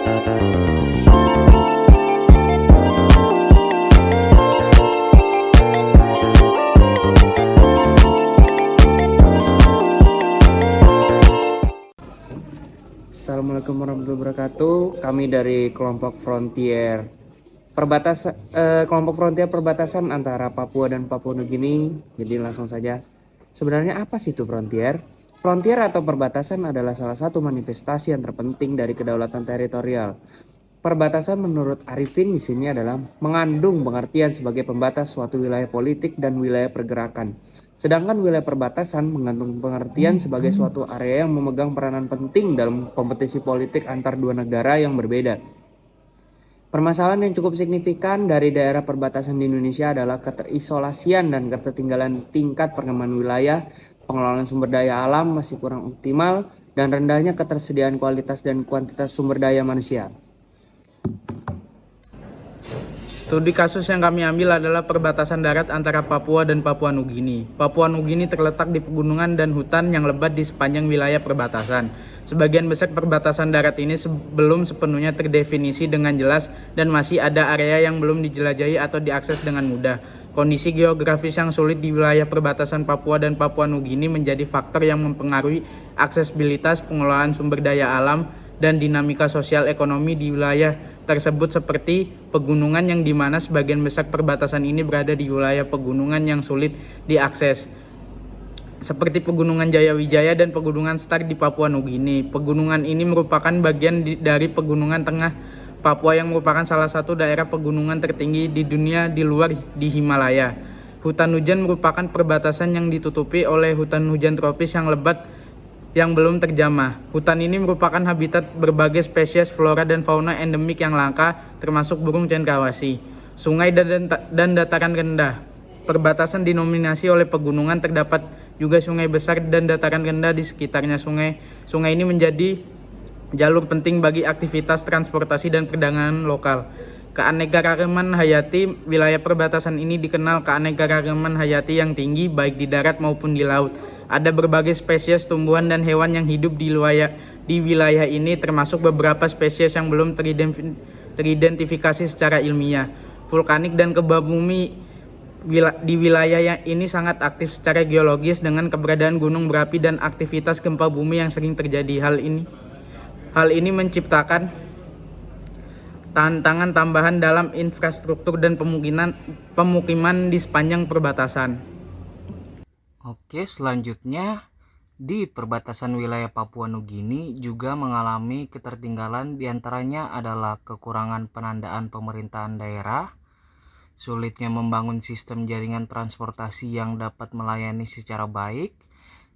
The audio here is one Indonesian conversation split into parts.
Assalamualaikum warahmatullahi wabarakatuh. Kami dari kelompok Frontier kelompok Frontier perbatasan antara Papua dan Papua Nugini. Jadi langsung saja. Sebenarnya apa sih itu Frontier? Frontier atau perbatasan adalah salah satu manifestasi yang terpenting dari kedaulatan teritorial. Perbatasan menurut Arifin di sini adalah mengandung pengertian sebagai pembatas suatu wilayah politik dan wilayah pergerakan. Sedangkan wilayah perbatasan mengandung pengertian sebagai suatu area yang memegang peranan penting dalam kompetisi politik antar dua negara yang berbeda. Permasalahan yang cukup signifikan dari daerah perbatasan di Indonesia adalah keterisolasian dan ketertinggalan tingkat perkembangan wilayah, pengelolaan sumber daya alam masih kurang optimal, dan rendahnya ketersediaan kualitas dan kuantitas sumber daya manusia. Studi kasus yang kami ambil adalah perbatasan darat antara Papua dan Papua Nugini. Papua Nugini terletak di pegunungan dan hutan yang lebat di sepanjang wilayah perbatasan. Sebagian besar perbatasan darat ini belum sepenuhnya terdefinisi dengan jelas dan masih ada area yang belum dijelajahi atau diakses dengan mudah. Kondisi geografis yang sulit di wilayah perbatasan Papua dan Papua Nugini menjadi faktor yang mempengaruhi aksesibilitas pengelolaan sumber daya alam dan dinamika sosial ekonomi di wilayah tersebut, seperti pegunungan yang dimana sebagian besar perbatasan ini berada di wilayah pegunungan yang sulit diakses, seperti pegunungan Jayawijaya dan pegunungan Stark di Papua Nugini. Pegunungan ini merupakan bagian dari pegunungan tengah Papua yang merupakan salah satu daerah pegunungan tertinggi di dunia di luar di Himalaya. Hutan hujan merupakan perbatasan yang ditutupi oleh hutan hujan tropis yang lebat yang belum terjamah. Hutan ini merupakan habitat berbagai spesies flora dan fauna endemik yang langka, termasuk burung cendrawasih. Sungai dan dataran rendah. Perbatasan dinominasi oleh pegunungan, terdapat juga sungai besar dan dataran rendah di sekitarnya. Sungai ini menjadi jalur penting bagi aktivitas transportasi dan perdagangan lokal. Keanekaragaman hayati. Wilayah perbatasan ini dikenal keanekaragaman hayati yang tinggi baik di darat maupun di laut. Ada berbagai spesies tumbuhan dan hewan yang hidup di wilayah ini, termasuk beberapa spesies yang belum teridentifikasi secara ilmiah. Vulkanik dan gempa bumi di wilayah ini sangat aktif secara geologis dengan keberadaan gunung berapi dan aktivitas gempa bumi yang sering terjadi. Hal ini menciptakan tantangan tambahan dalam infrastruktur dan pemukiman di sepanjang perbatasan. Oke, selanjutnya di perbatasan wilayah Papua Nugini juga mengalami ketertinggalan, diantaranya adalah kekurangan penandaan pemerintahan daerah, sulitnya membangun sistem jaringan transportasi yang dapat melayani secara baik,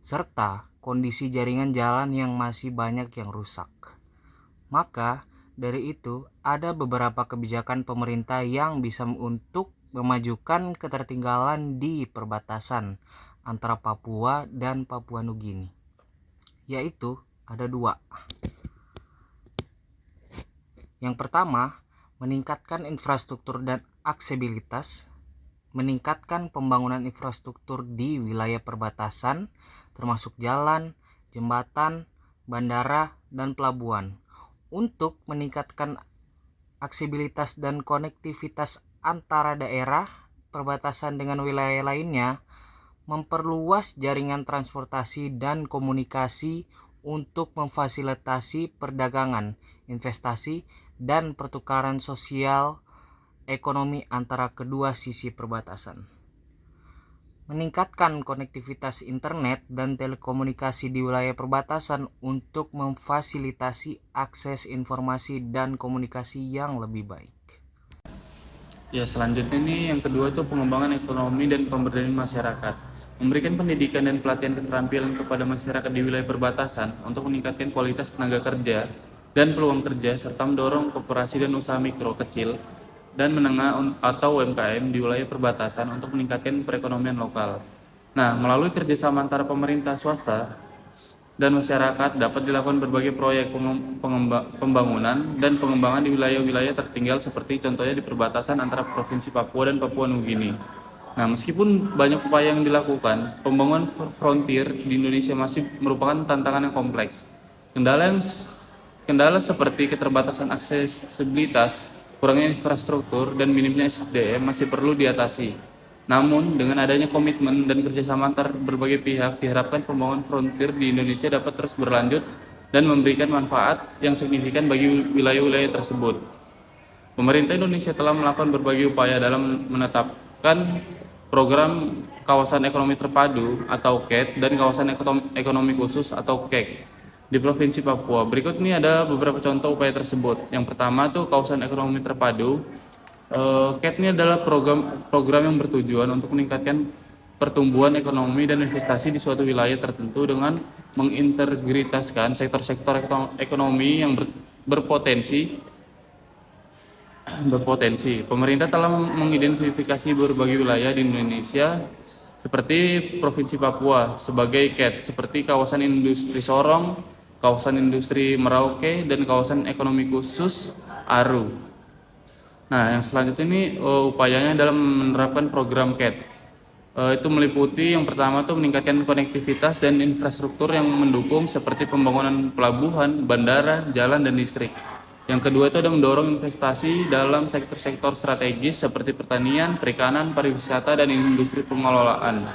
serta kondisi jaringan jalan yang masih banyak yang rusak. Maka dari itu ada beberapa kebijakan pemerintah yang bisa untuk memajukan ketertinggalan di perbatasan antara Papua dan Papua Nugini, yaitu ada dua. Yang pertama, meningkatkan infrastruktur dan aksesibilitas, meningkatkan pembangunan infrastruktur di wilayah perbatasan, termasuk jalan, jembatan, bandara, dan pelabuhan, untuk meningkatkan aksesibilitas dan konektivitas antara daerah perbatasan dengan wilayah lainnya, memperluas jaringan transportasi dan komunikasi untuk memfasilitasi perdagangan, investasi, dan pertukaran sosial ekonomi antara kedua sisi perbatasan. Meningkatkan konektivitas internet dan telekomunikasi di wilayah perbatasan untuk memfasilitasi akses informasi dan komunikasi yang lebih baik. Ya, selanjutnya ini yang kedua tuh pengembangan ekonomi dan pemberdayaan masyarakat. Memberikan pendidikan dan pelatihan keterampilan kepada masyarakat di wilayah perbatasan untuk meningkatkan kualitas tenaga kerja dan peluang kerja, serta mendorong koperasi dan usaha mikro, kecil, dan menengah atau UMKM di wilayah perbatasan untuk meningkatkan perekonomian lokal. Nah, melalui kerjasama antara pemerintah, swasta, dan masyarakat dapat dilakukan berbagai proyek pembangunan dan pengembangan di wilayah-wilayah tertinggal, seperti contohnya di perbatasan antara Provinsi Papua dan Papua Nugini. Nah, meskipun banyak upaya yang dilakukan, pembangunan frontier di Indonesia masih merupakan tantangan yang kompleks. Kendala seperti keterbatasan aksesibilitas, kurangnya infrastruktur, dan minimnya SDM masih perlu diatasi. Namun, dengan adanya komitmen dan kerjasama antar berbagai pihak, diharapkan pembangunan frontier di Indonesia dapat terus berlanjut dan memberikan manfaat yang signifikan bagi wilayah-wilayah tersebut. Pemerintah Indonesia telah melakukan berbagai upaya dalam menetapkan program Kawasan Ekonomi Terpadu atau KET dan Kawasan Ekonomi Khusus atau KEK di Provinsi Papua. Berikut ini ada beberapa contoh upaya tersebut. Yang pertama tuh Kawasan Ekonomi Terpadu. KET ini adalah program yang bertujuan untuk meningkatkan pertumbuhan ekonomi dan investasi di suatu wilayah tertentu dengan mengintegritaskan sektor-sektor ekonomi yang berpotensi. Pemerintah telah mengidentifikasi berbagai wilayah di Indonesia seperti Provinsi Papua sebagai KET, seperti kawasan industri Sorong, kawasan industri Merauke, dan kawasan ekonomi khusus Aru. Nah, yang selanjutnya ini upayanya dalam menerapkan program KET. Itu meliputi yang pertama tuh meningkatkan konektivitas dan infrastruktur yang mendukung seperti pembangunan pelabuhan, bandara, jalan, dan listrik. Yang kedua itu ada mendorong investasi dalam sektor-sektor strategis seperti pertanian, perikanan, pariwisata, dan industri pengelolaan.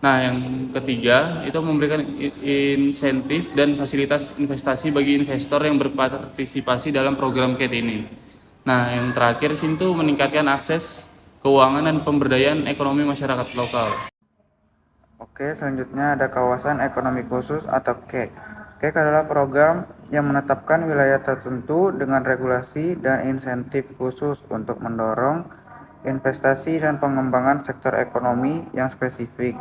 Nah, yang ketiga itu memberikan insentif dan fasilitas investasi bagi investor yang berpartisipasi dalam program KET ini. Nah, yang terakhir sini tuh meningkatkan akses keuangan dan pemberdayaan ekonomi masyarakat lokal. Oke, selanjutnya ada kawasan ekonomi khusus atau KEK. KEK adalah program yang menetapkan wilayah tertentu dengan regulasi dan insentif khusus untuk mendorong investasi dan pengembangan sektor ekonomi yang spesifik.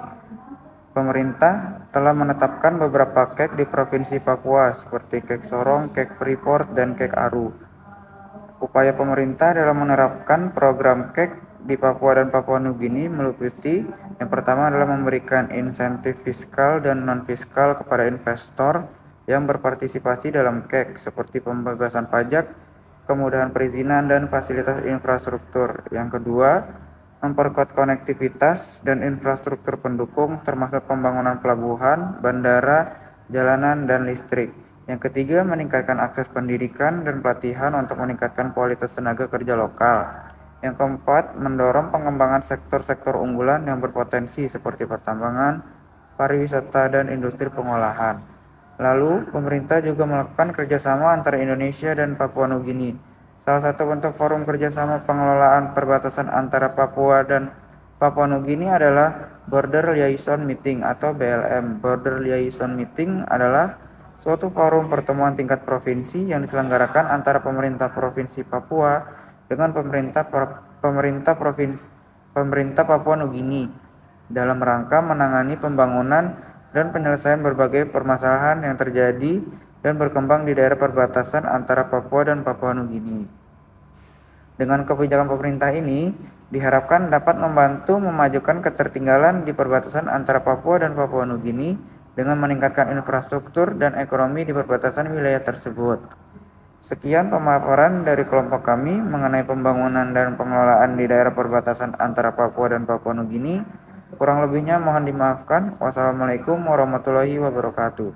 Pemerintah telah menetapkan beberapa KEK di Provinsi Papua seperti KEK Sorong, KEK Freeport, dan KEK Aru. Upaya pemerintah dalam menerapkan program KEK di Papua dan Papua Nugini meliputi yang pertama adalah memberikan insentif fiskal dan non-fiskal kepada investor yang berpartisipasi dalam KEK seperti pembebasan pajak, kemudahan perizinan, dan fasilitas infrastruktur. Yang kedua, memperkuat konektivitas dan infrastruktur pendukung termasuk pembangunan pelabuhan, bandara, jalanan, dan listrik. Yang ketiga, meningkatkan akses pendidikan dan pelatihan untuk meningkatkan kualitas tenaga kerja lokal. Yang keempat, mendorong pengembangan sektor-sektor unggulan yang berpotensi seperti pertambangan, pariwisata, dan industri pengolahan. Lalu, pemerintah juga melakukan kerjasama antara Indonesia dan Papua Nugini. Salah satu bentuk forum kerjasama pengelolaan perbatasan antara Papua dan Papua Nugini adalah Border Liaison Meeting atau BLM. Border Liaison Meeting adalah suatu forum pertemuan tingkat provinsi yang diselenggarakan antara pemerintah Provinsi Papua dengan pemerintah Papua Nugini dalam rangka menangani pembangunan dan penyelesaian berbagai permasalahan yang terjadi dan berkembang di daerah perbatasan antara Papua dan Papua Nugini. Dengan kebijakan pemerintah ini, diharapkan dapat membantu memajukan ketertinggalan di perbatasan antara Papua dan Papua Nugini dengan meningkatkan infrastruktur dan ekonomi di perbatasan wilayah tersebut. Sekian pemaparan dari kelompok kami mengenai pembangunan dan pengelolaan di daerah perbatasan antara Papua dan Papua Nugini. Kurang lebihnya mohon dimaafkan. Wassalamualaikum warahmatullahi wabarakatuh.